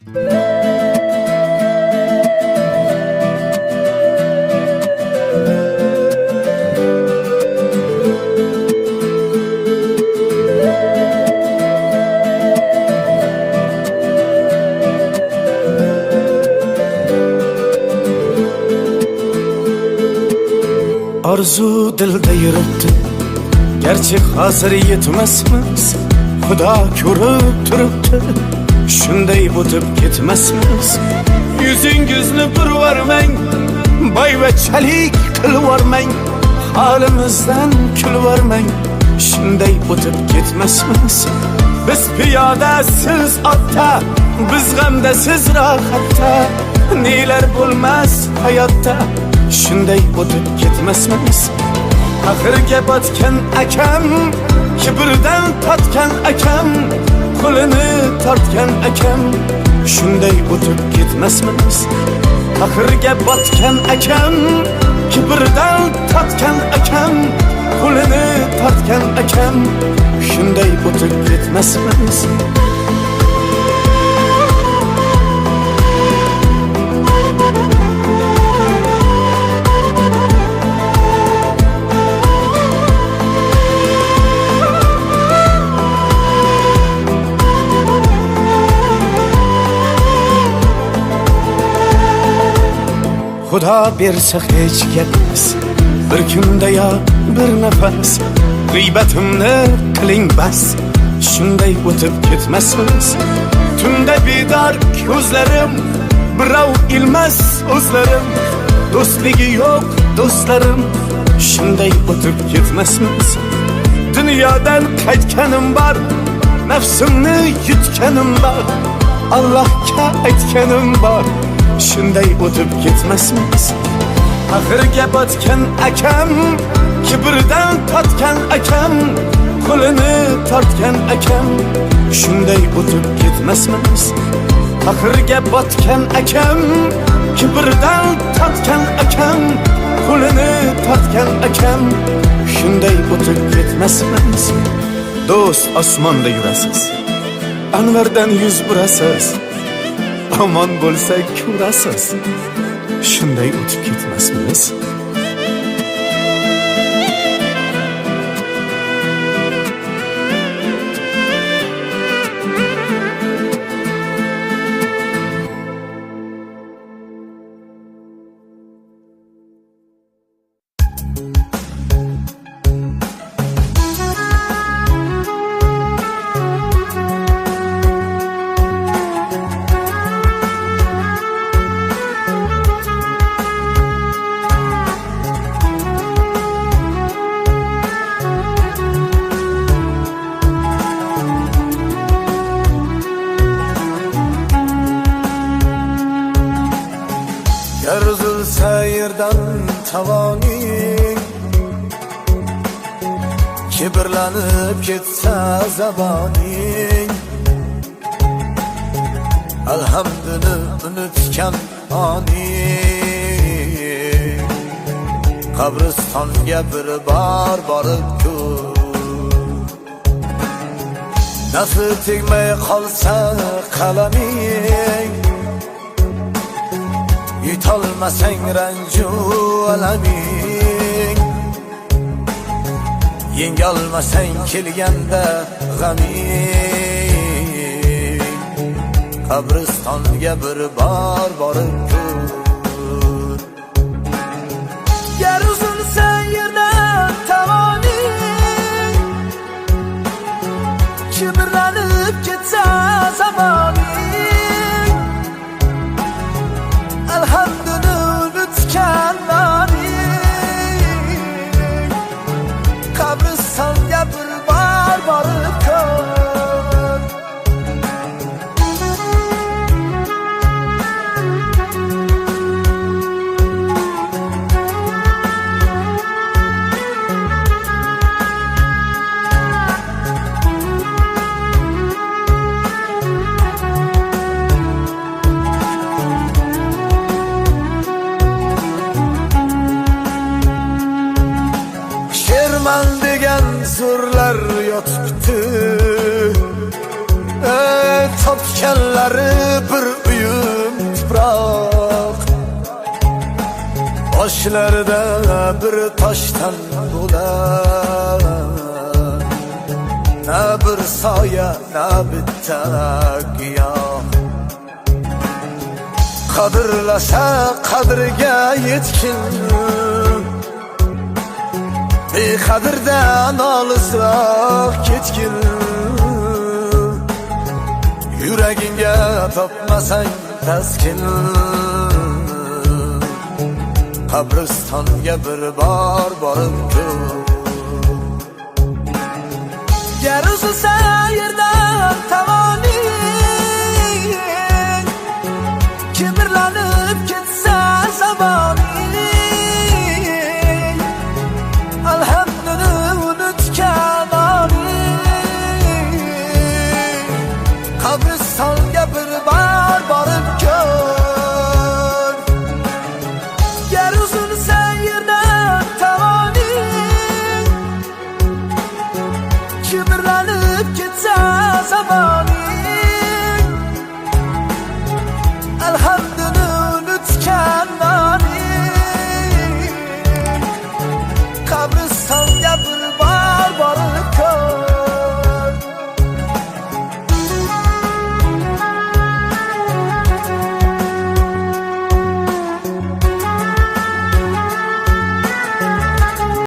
Arzu dilda yuribdi, gerçi hozir yetmasmiz. Xudo ko'rib turibdi, shunday o'tib ketmasmiz. Yuzingizni burvarmang, boyvachalik qilvormang, holimizdan kulvormang, shunday o'tib ketmasmiz. Biz piyoda, siz otda, biz g'amda, siz rohatda, nelar bo'lmas hayotda, shunday o'tib ketmasmiz. Axirga botgan akam, kibrdan totgan akam, qo'lini tortgan akam, shunday o'tib ketmasmiz. Axirga botgan akam, kibrdan totgan akam, qo'lini tortgan akam, shunday o'tib ketmasmiz. Xudo bersa hech gapmas, bir kunda yo bir nafas, g'iybatimni qiling bas, shunday o'tib ketmasmiz. Tunda bedor ko'zlarim, birov ilmas o'zlarim, do'stligi yo'q do'stlarim, shunday o'tib ketmasmiz. Dunyodan qaytganim bor, nafsimni yutganim bor, Allohga aytganim bor, shunday o'tib ketmasmiz. Axirga botgan akam, kibrdan totgan akam, qo'lini tortgan akam, shunday o'tib ketmasmiz. Axirga botgan akam, kibrdan totgan akam, qo'lini tortgan akam, shunday o'tib ketmasmiz. Do'st, osmonda yurasiz, anvardan yuz burasiz, omon bo'lsak ko'rasiz, shunday o'tib ketmasmiz. Yarzılsa yerdan tavoning, kibrlanib ketsa zaboning, alhamdini unutgan oning, qabristonga bir bor borib ko'r. Nasib tegmay qolsa qalaming, yutolmasang ranju alaming, yengolmasang kelganda g'aming, qabristonga bir bor borib ko'r. Yer uzilsa yerdan tavoning, kibrlanib ketsa zamoning, alhamdini unutgan oning, qabristonga bir bor borib ko'r. Sherman degan zo'rlar yotibdi, topganlari bir Başlarda bir taştan bular, ne bir soya ne bir giyah. Qadrlasa qadriga yetkin, beqadrdan olisroq ketgin. Yuragingga topmasang taskin, qabristonga bir bor borib ko'r. Ger uzilsa yerdan tovoning, kibrlanib ketsa zamoning, alhamdini unutgan oling, qabristonga bir bor borib ko'r. Ger uzilsa yerdan tovoning, kibrlanib ketsa zamoning,